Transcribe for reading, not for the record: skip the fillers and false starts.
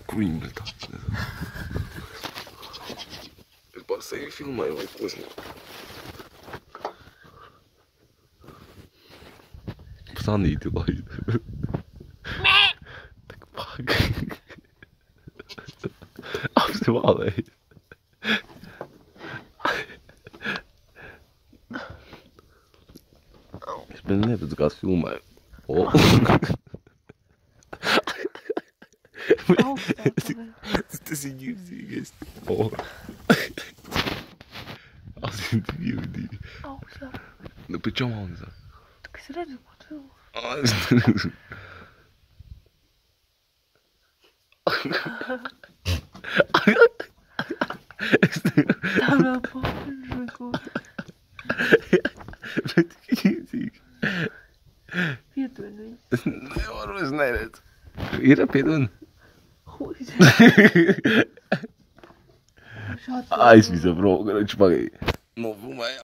crime, tá? Eu passei e filmei, vai coisa. Passar nítido lá. Tem que pagar. Ah, você vale. Espera, não é para tocar filmar. Oh. Ты сидишь. О. А ты иди. Ну почему он за? Так сразу потом. Там на полжику. Петун. Не можу знати. Іра Петун. Хуй. Ai, se fizer bro, agora eu te paguei. Não, filma